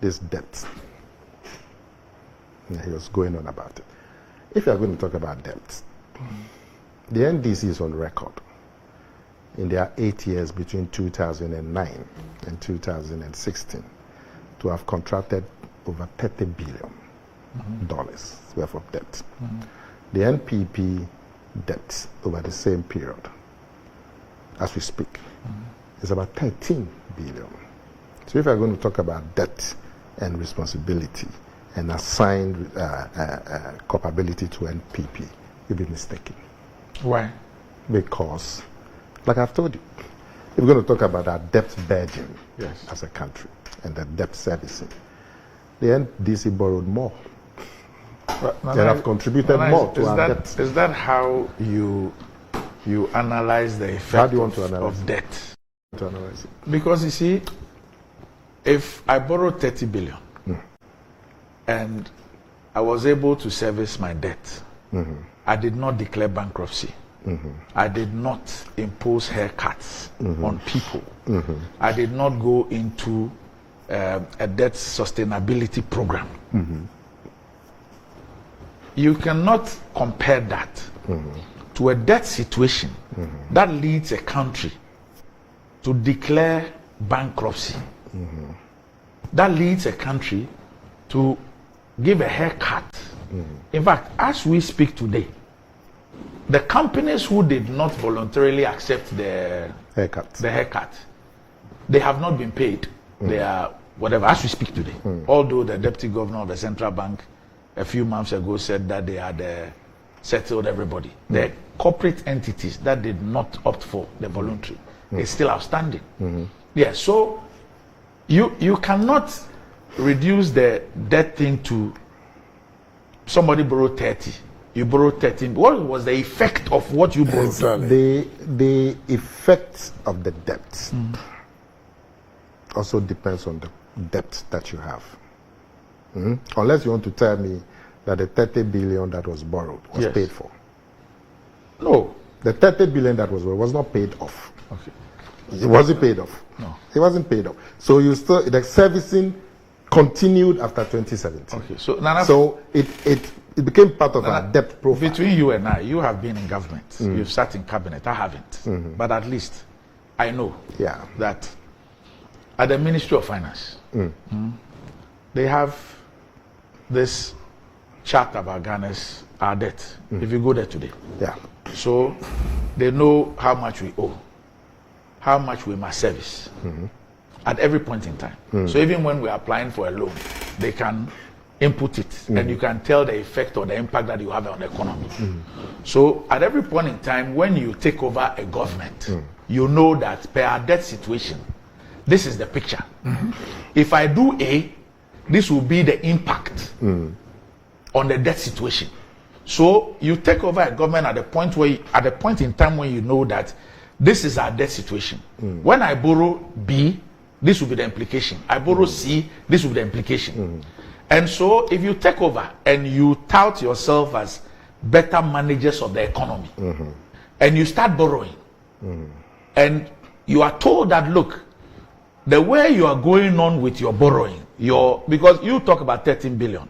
this debt. And he was going on about it. If you are going to talk about debt, the NDC is on record in their 8 years between 2009 and 2016 to have contracted over $30 billion worth of debt. The NPP debt over the same period, as we speak, is about 13 billion. So if you're going to talk about debt and responsibility and assign culpability to NPP, you'll be mistaken. Why? Because, like I've told you, if we're going to talk about our debt burden as a country and the debt servicing, the NDC borrowed more. They have contributed more to our debt. Is that how you analyze the effect How do you want to analyze of debt? To analyze it? Because you see, if I borrow 30 billion and I was able to service my debt, I did not declare bankruptcy. I did not impose haircuts on people. I did not go into a debt sustainability program. You cannot compare that to a debt situation that leads a country to declare bankruptcy. That leads a country to give a haircut. In fact, as we speak today, the companies who did not voluntarily accept the haircut, they have not been paid. They are whatever, as we speak today. Although the deputy governor of the central bank a few months ago said that they had settled everybody. The corporate entities that did not opt for the voluntary is still outstanding. Yeah, so you cannot reduce the debt thing to somebody borrowed 30. You borrowed 13. What was the effect of what you borrowed? The effect of the debt also depends on the debt that you have. Unless you want to tell me that the 30 billion that was borrowed was paid for. No. The 30 billion that was borrowed was not paid off. Okay. It wasn't paid off. No. It wasn't paid off. So you still, the servicing continued after 2017. Okay. So, Nana, so it became part of our debt profile. Between you and I, you have been in government. You've sat in cabinet. I haven't. But at least I know that at the Ministry of Finance, they have this chart about Ghana's our debt. If you go there today, so they know how much we owe, how much we must service at every point in time. So even when we're applying for a loan, they can input it, and you can tell the effect or the impact that you have on the economy. So at every point in time, when you take over a government, you know that per our debt situation, this is the picture. If I do A, this will be the impact on the debt situation. So you take over a government at the point in time when you know that this is our debt situation. When I borrow B, this will be the implication. I borrow C, this will be the implication. And so if you take over and you tout yourself as better managers of the economy, and you start borrowing, and you are told that, look, the way you are going on with your borrowing, because you talk about 13 billion,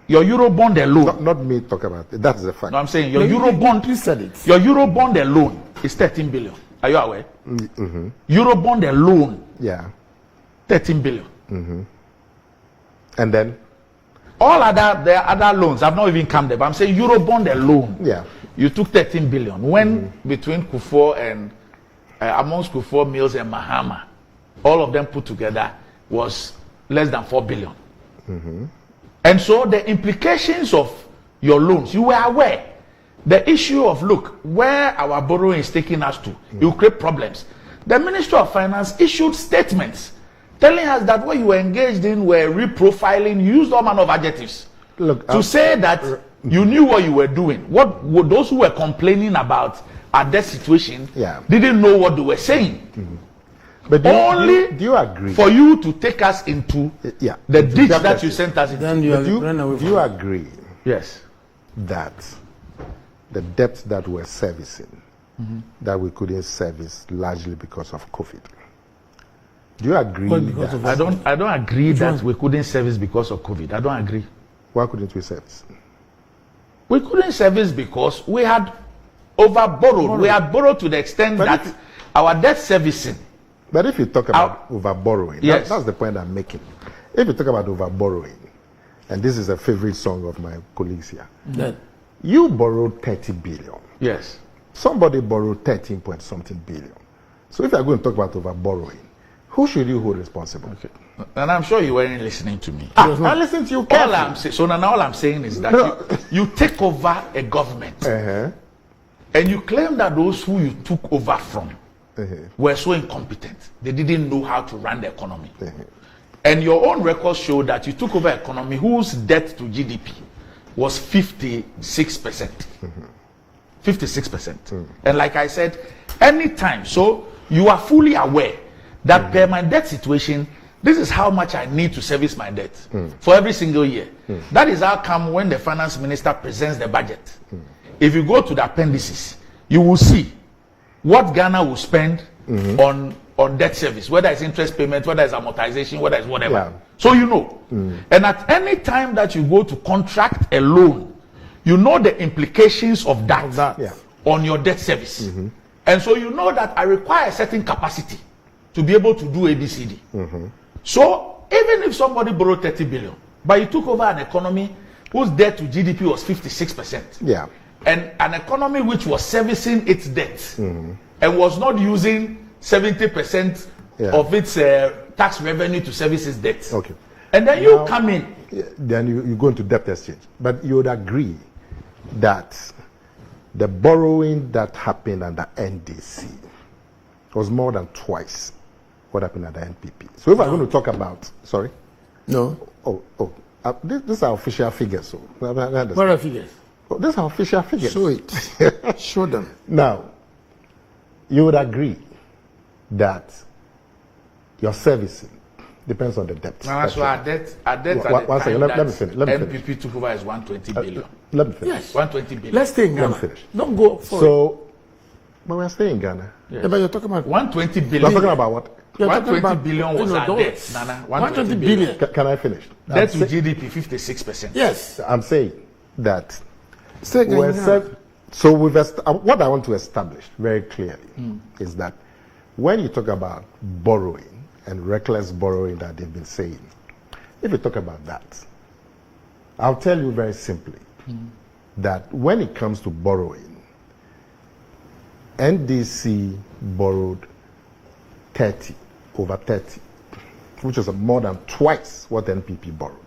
your Eurobond alone. Not me talk about it. That's the fact. No, I'm saying your Eurobond. Please said it. Your Eurobond alone is 13 billion. Are you aware? Eurobond alone. 13 billion. And then all there are other loans. I've not even come there, but I'm saying Eurobond alone. You took 13 billion. When between Kufuor and amongst Kufuor, Mills and Mahama, all of them put together was less than 4 billion. And so the implications of your loans, you were aware. The issue of, look, where our borrowing is taking us to, it will create problems. The Ministry of Finance issued statements telling us that what you were engaged in were reprofiling, used all manner of adjectives to say that you knew what you were doing. Those who were complaining about our debt situation didn't know what they were saying. But do you agree? For you to take us into the ditch that you sent us into. Then do you agree? Yes. That the debt that we're servicing, that we couldn't service largely because of COVID, Do you agree? I don't agree that we couldn't service because of COVID. I don't agree. Why couldn't we service? We couldn't service because we had over-borrowed. We had borrowed to the extent that our debt servicing. But if you talk about over-borrowing, yes. that's the point I'm making. If you talk about over-borrowing, and this is a favorite song of my colleagues here, you borrowed 30 billion. Yes. Somebody borrowed 13 point something billion. So if you're going to talk about over-borrowing, who should you hold responsible? Okay. And I'm sure you weren't listening to me. I listened to you carefully. So now all I'm saying is that you take over a government and you claim that those who you took over from were so incompetent. They didn't know how to run the economy. And your own records show that you took over an economy whose debt to GDP was 56%. 56%. And like I said, anytime, so you are fully aware that per my debt situation, this is how much I need to service my debt for every single year. That is how come when the finance minister presents the budget, if you go to the appendices, you will see what Ghana will spend on debt service, whether it's interest payment, whether it's amortization, whether it's whatever. Yeah. So you know. And at any time that you go to contract a loan, you know the implications of that on your debt service. And so you know that I require a certain capacity to be able to do ABCD. So even if somebody borrowed 30 billion, but you took over an economy whose debt to GDP was 56%, and an economy which was servicing its debt and was not using 70% of its tax revenue to service its debt. Okay. And then you come in. Then you go into debt exchange. But you would agree that the borrowing that happened under NDC was more than twice what happened at the NPP. So if I'm going to talk about, sorry? No. These are official figures. So what are figures? These are official figures. Show it. Show them. Now, you would agree that your servicing depends on the debt. Now, so our debt at the time let me finish. NPP took over is 120 billion. Let me finish. Yes. 120 billion. Let's stay in Ghana. Let me finish. Don't go for so, but we're staying in Ghana. Yes. Yeah, but you're talking about 120 billion. We're talking about what? 120 billion was our debt, Nana. 120 billion. Can I finish? Debt to GDP 56%. Yes. I'm saying that so what I want to establish very clearly is that when you talk about borrowing and reckless borrowing that they've been saying, if you talk about that, I'll tell you very simply that when it comes to borrowing, NDC borrowed over 30, which is more than twice what NPP borrowed.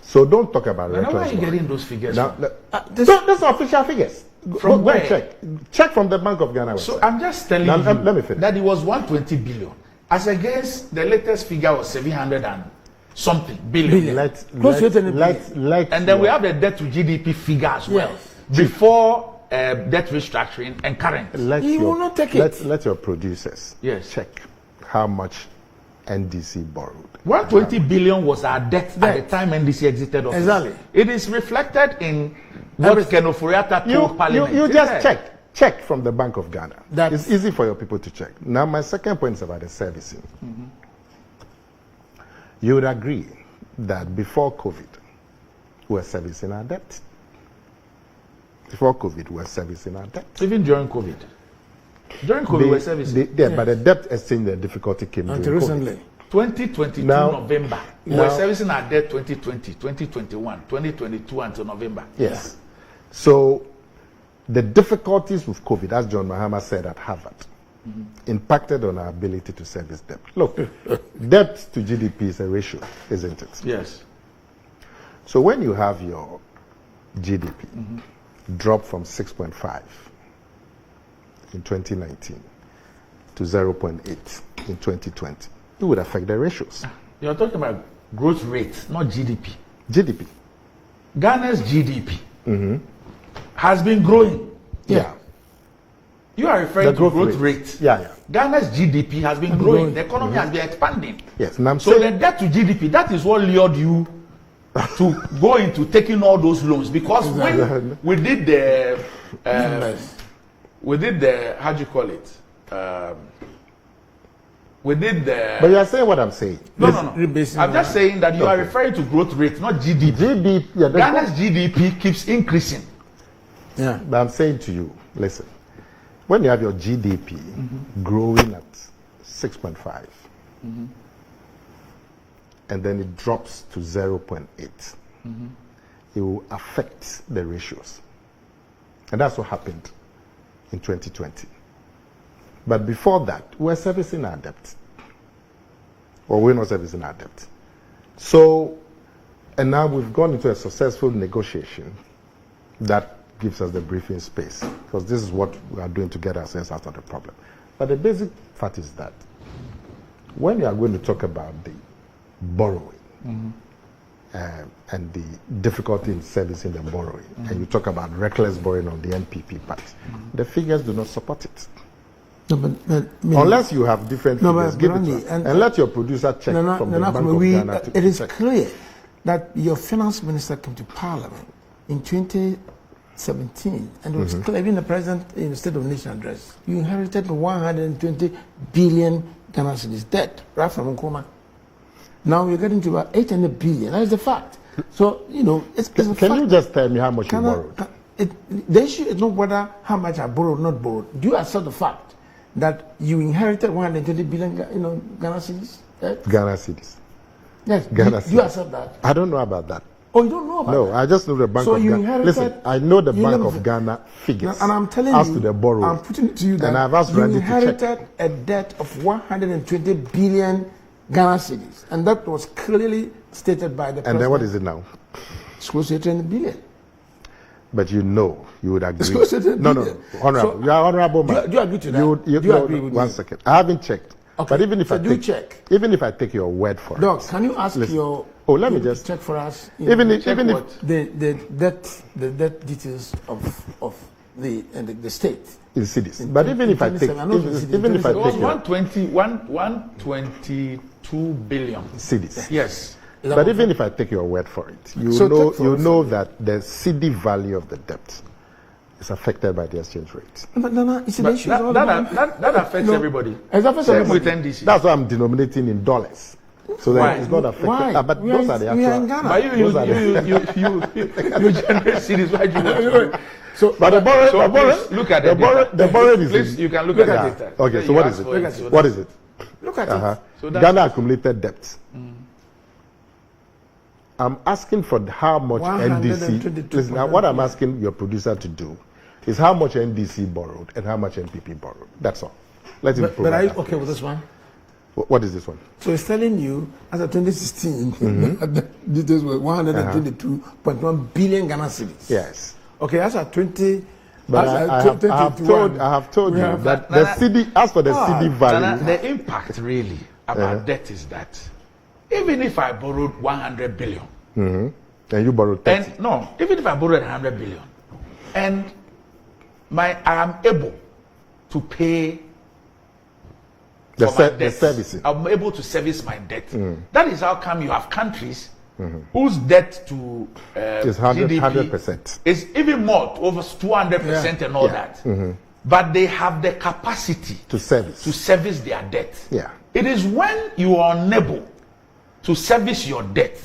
So don't talk about reckless borrowing. Where are you getting those figures from? These are official figures. From go and check from the Bank of Ghana website. So I'm just telling you let me finish. That it was 120 billion. As against the latest figure was 700 and something billion. And then we have the debt to GDP figure as well. Yes. Before debt restructuring and current. You will not take it. Let your producers check how much NDC borrowed. 120 billion was our debt at the time NDC exited office. Exactly. It is reflected in what Kenoforiata told Parliament. You just check from the Bank of Ghana. It's easy for your people to check. Now, my second point is about the servicing. You would agree that before COVID, we were servicing our debt. Before COVID, we were servicing our debt. Even during COVID? During COVID, we were servicing. But the debt exchange, the difficulty came until recently. 2022 November. We were servicing our debt 2020, 2021, 2022 until November. Yes. So the difficulties with COVID, as John Mahama said at Harvard, impacted on our ability to service debt. Look, debt to GDP is a ratio, isn't it? Yes. So when you have your GDP drop from 6.5 in 2019 to 0.8 in 2020, it would affect the ratios. You're talking about growth rate, not GDP. GDP. Ghana's GDP has been growing. Yeah. You are referring to growth rate. Yeah. Ghana's GDP has been growing. The economy has been expanding. Yes. And so the debt to GDP, that is what lured you to go into taking all those loans. Because when we did the how do you call it? We did the. But you are saying what I'm saying. No. I'm just saying that you are referring to growth rate, not GDP. Ghana's GDP keeps increasing. Yeah. But I'm saying to you, listen, when you have your GDP growing at 6.5, and then it drops to 0.8, it will affect the ratios. And that's what happened in 2020. But before that, we're servicing our debt. Or we're not servicing our debt. So, and now we've gone into a successful negotiation that gives us the briefing space, because this is what we are doing to get ourselves out of the problem. But the basic fact is that when you are going to talk about the borrowing and the difficulty in servicing the borrowing, and you talk about reckless borrowing on the NPP part, the figures do not support it. No, but unless you have different figures, give it to us. And let your producer check from the Bank of Ghana it is clear that your finance minister came to Parliament in 2017 and was claiming the president in the State of the Nation address. You inherited 120 billion Ghana cedis debt right from Nkrumah. Now we're getting to about 800 billion. That is the fact. So, you know, it's Can you just tell me how much you borrowed? The issue is not whether how much I borrowed or not borrowed. Do you accept the fact that you inherited 120 billion, Ghana cedis? Ghana cedis. Yes. Ghana do you accept that? I don't know about that. Oh, you don't know about that? No, I just know the Bank of Ghana. Listen, I know the Bank of Ghana figures. And I'm telling as you, to the borrowing. I'm putting it to you that and I've asked you Randy to inherited check. a debt of 120 billion Ghana cedis. And that was clearly stated by the president. And then what is it now? It's close to 800 billion. But you would agree. It's close to 800 No, billion. honorable. You are honorable man. Do you agree to that? Do you agree with one me? second. I haven't checked. Okay. But even if Even if I take your word for Doc, it. can you ask let me just check for us? Even if the debt details of the state. in cities. But even if I take even if I It was take your 122 billion cities. Yes. But even if I take your word for it, you know that the CD value of the debt is affected by the exchange rate. But no, it's an issue. That affects everybody. It affects Same everybody. with NDC. That's why I'm denominating in dollars. So that it's not affected. Why? But We those are are the in actual. Ghana. But you generate cities. Why do you want to? So, But the borrowing, So please look at the borrowing is. Please, you can look at the data. Okay, so what is it? What is it? look at it. So that's Ghana accumulated debt. I'm asking for how much NDC. 122. Listen, now what I'm asking your producer to do is how much NDC borrowed and how much NPP borrowed. That's all. Let him But provide are you that. okay with this one? What is this one? So it's telling you, as of 2016, the details were 122.1 billion Ghana cedis. Yes. Okay, as of 20. But I have told you that the CD, as for the CD value, the impact really about debt is that even if I borrowed 100 billion, and you borrowed 30. and no, even if I borrowed 100 billion, and I am able to pay the for my debt, servicing. I'm able to service my debt. That is how come you have countries whose debt to It's GDP 100%. is even more, over 200% and all that. But they have the capacity To service. their debt. Yeah. It is when you are unable to service your debt,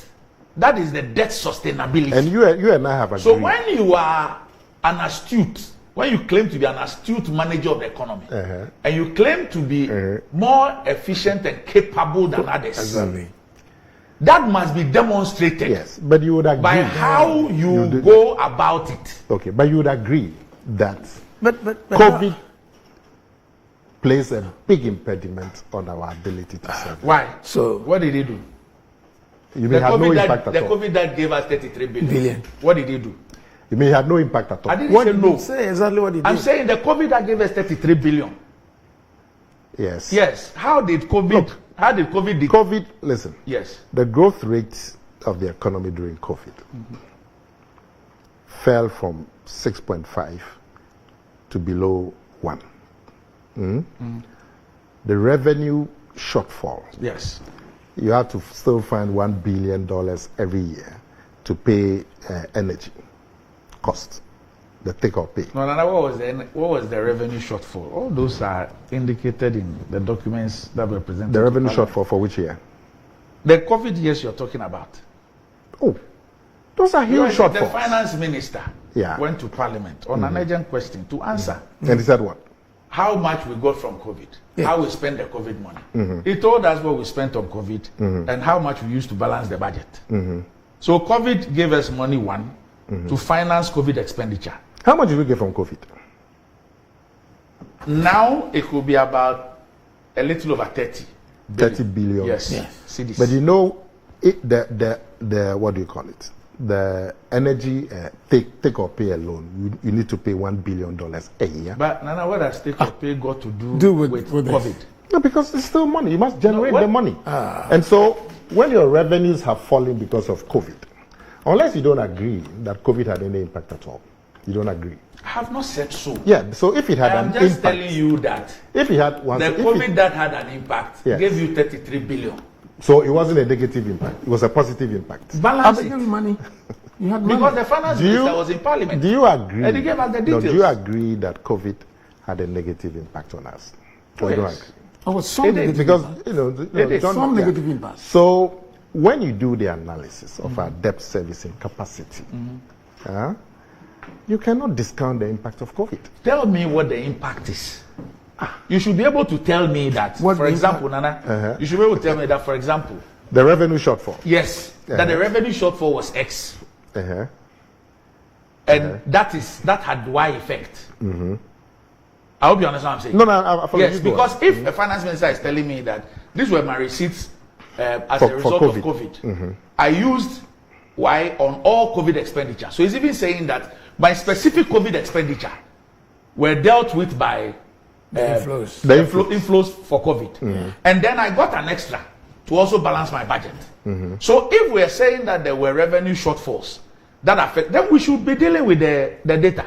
that is the debt sustainability. And you and I have agreed. So when you are when you claim to be an astute manager of the economy, and you claim to be more efficient and capable than others, Exactly. that must be demonstrated Yes, but you would agree. by how you go about it. Okay, but you would agree that But COVID plays a big impediment on our ability to serve. Why? So What did he do? You may have no impact the at all. COVID that gave us 33 billion. What did he do? You may have no impact at I all. didn't what say did no. you say exactly what he did? I'm saying the COVID that gave us 33 billion. Yes. Yes. How did COVID? COVID, listen, Yes. the growth rate of the economy during COVID fell from 6.5 to below 1. The revenue shortfall, Yes. you have to still find $1 billion every year to pay energy costs. the take or pay. No, what was the revenue shortfall? All those are indicated in the documents that were presented. The revenue shortfall for which year? The COVID years you're talking about. Oh, those are huge shortfalls. The finance minister went to Parliament on an urgent question to answer. And he said what? How much we got from COVID, how we spent the COVID money. He told us what we spent on COVID and how much we used to balance the budget. So COVID gave us money, to finance COVID expenditure. How much did we get from COVID? Now it could be about a little over 30 billion. 30 billion. Yes. CDC. But you know, the what do you call it? The energy take or pay alone, you need to pay $1 billion a year. But Nana, what has take or pay got to do with COVID? No, because it's still money. You must generate the money. And so when your revenues have fallen because of COVID, unless you don't agree that COVID had any impact at all, you don't agree. I have not said so. Yeah, so if it had an impact. I'm just telling you that if it had one, the COVID that had an impact gave you 33 billion. So it wasn't a negative impact. It was a positive impact. Balance it. Money. You had money. Because the finance minister was in Parliament. Do you agree? And he gave us the details. No, do you agree that COVID had a negative impact on us? Or you don't agree? Oh, some negative because impact. Some negative impact. So when you do the analysis of our debt servicing capacity, you cannot discount the impact of COVID. Tell me what the impact is. You should be able to tell me that, for example, Nana, you should be able to tell me that, for example, the revenue shortfall. Yes, that the revenue shortfall was X. And that had Y effect. I hope you understand what I'm saying. No, I follow. Yes, because if a finance minister is telling me that these were my receipts as a result of COVID, I used Y on all COVID expenditure. So he's even saying that my specific COVID expenditure were dealt with by inflows for COVID. And then I got an extra to also balance my budget. So if we're saying that there were revenue shortfalls that affect, then we should be dealing with the data.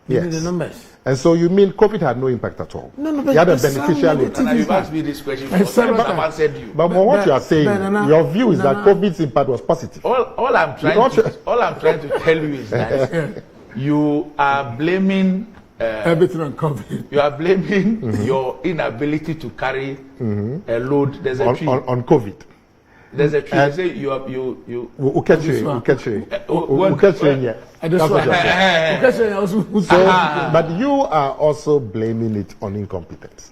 Yes. The numbers. And so you mean COVID had no impact at all? No, but you had a beneficial impact. And you've asked me this question before. I've answered you. But what you are saying, your view is that COVID's impact was positive. All I'm trying to tell you is that you are blaming everything on COVID. You are blaming your inability to carry a load. There's a tree on COVID. There's a tree. They say we'll catch you. But you are also blaming it on incompetence.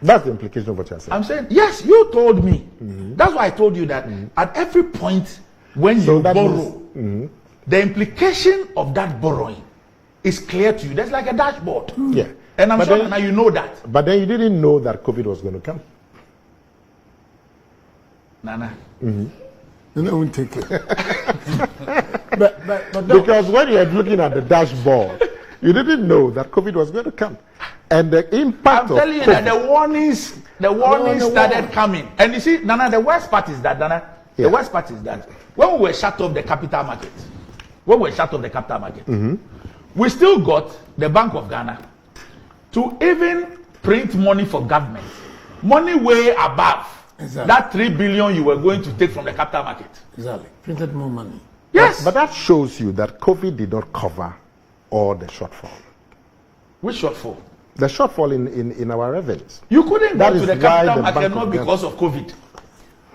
That's the implication of what you're saying. I'm saying, yes, you told me. That's why I told you that at every point when you borrow, the implication of that borrowing is clear to you. That's like a dashboard. Yeah. And I'm sure now you know that. But then you didn't know that COVID was going to come. Nana. Then I won't take it. but because when you were looking at the dashboard, you didn't know that COVID was going to come. And the impact I'm telling you that the warnings started coming. And you see, Nana, the worst part is that, the worst part is that when we were shut off the capital market, we still got the Bank of Ghana to even print money for government. Money way above that 3 billion you were going to take from the capital market. Exactly. Printed more money. Yes. But that shows you that COVID did not cover all the shortfall. Which shortfall? The shortfall in our revenues. You couldn't go to the capital market not because of COVID.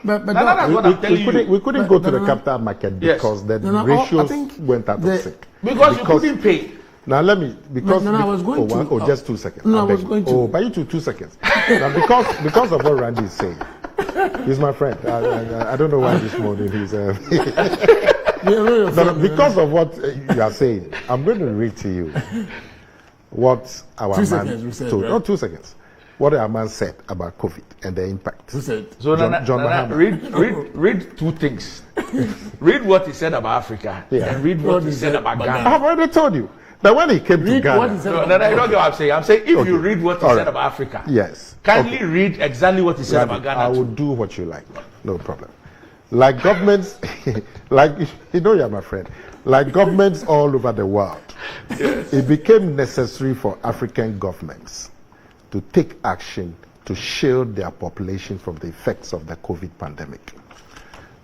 But that's what I'm telling you. We couldn't go to the capital market because the ratios went out of sync. Because you couldn't pay. Now let me, I was going to. Just 2 seconds. No, I was going to. Oh, by you 2 seconds. Now because of what Randy is saying, he's my friend. I don't know why this morning he's. Because of what you are saying, I'm going to read to you what our man told. Right? Not 2 seconds. What our man said about COVID and the impact. Who said? So Nana, read two things. Read what he said about Africa and read what he said about Ghana. I've already told you. That when he came to Ghana, you don't get what I'm saying. I'm saying if you read what he said about Africa, kindly read exactly what he said about Ghana. I will do what you like, no problem. Like governments, like you know, you're my friend. Like governments all over the world, it became necessary for African governments to take action to shield their population from the effects of the COVID pandemic.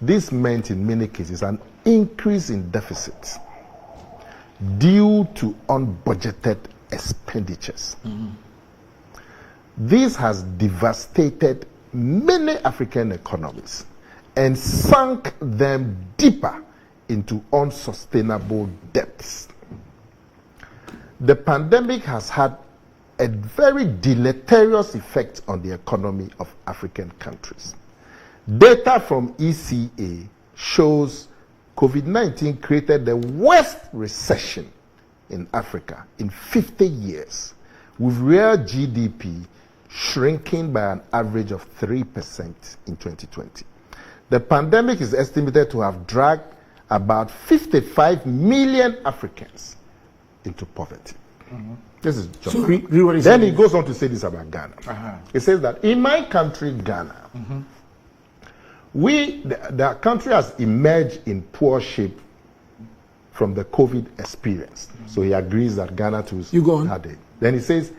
This meant in many cases an increase in deficits. due to unbudgeted expenditures. This has devastated many African economies and sunk them deeper into unsustainable debts. The pandemic has had a very deleterious effect on the economy of African countries. Data from ECA shows COVID-19 created the worst recession in Africa in 50 years, with real GDP shrinking by an average of 3% in 2020. The pandemic is estimated to have dragged about 55 million Africans into poverty. This is John. So then he goes on to say this about Ghana. He says that in my country, Ghana, the country has emerged in poor shape from the COVID experience. So he agrees that Ghana too had it. Then he says,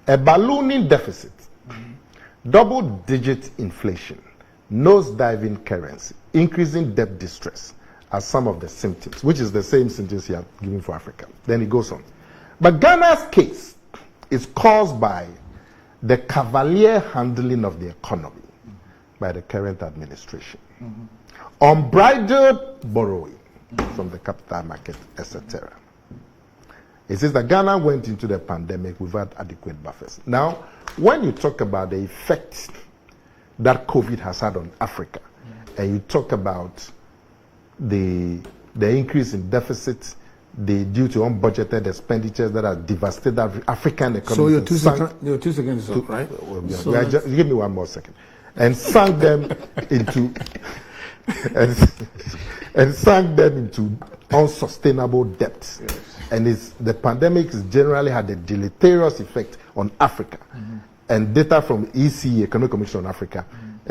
a ballooning deficit, double-digit inflation, nose-diving currency, increasing debt distress are some of the symptoms, which is the same symptoms he has given for Africa. Then he goes on. But Ghana's case is caused by the cavalier handling of the economy by the current administration, unbridled borrowing from the capital market, etc. It says that Ghana went into the pandemic without adequate buffers. Now, when you talk about the effect that COVID has had on Africa, and you talk about the increase in deficits, due to unbudgeted expenditures that have devastated African economy. So your 2 seconds is up, right? Give me 1 more second. And sunk them into unsustainable debts. Yes. And the pandemic has generally had a deleterious effect on Africa. And data from ECE, Economic Commission on Africa,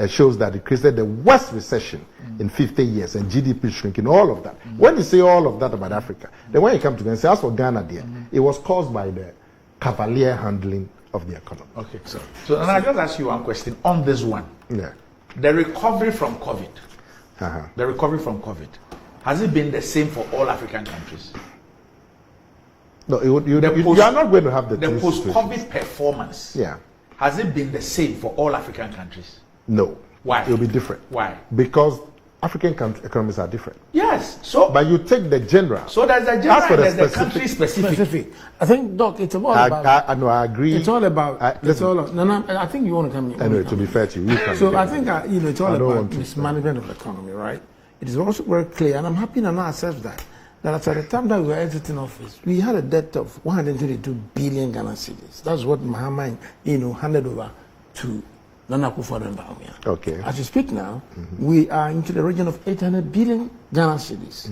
shows that it created the worst recession in 50 years and GDP shrinking, all of that. When you say all of that about Africa, then when you come to Ghana and say, as for Ghana there, it was caused by the cavalier handling of the economy. Okay, so and I just ask you one question on this one. Yeah. The recovery from COVID, has it been the same for all African countries? No, you are not going to have the post-COVID performance. Yeah. Has it been the same for all African countries? No. Why? It will be different. Why? Because African economies are different. Yes. So, but you take the general. So there's a general and there's the country specific. I think, Doc, it's all about. I agree. It's all about. I think you want to come in. Anyway, to be fair to you, so I think it's all about mismanagement of the economy, right? It is also very clear, and I'm happy Nana accepts that at the time that we were exiting office, we had a debt of 122 billion Ghana cedis. That's what Mahama, handed over to Nana Akufo-Addo and Bawumia. Okay. As we speak now, we are into the region of 800 billion Ghana cedis.